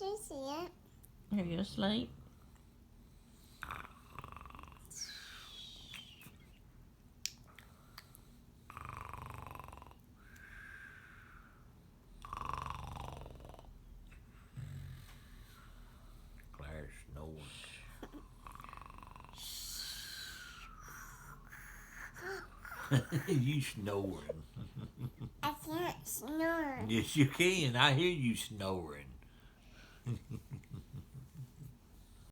she see it. Are you asleep? Claire's snoring. You snoring. I can't snore. Yes, you can. I hear you snoring.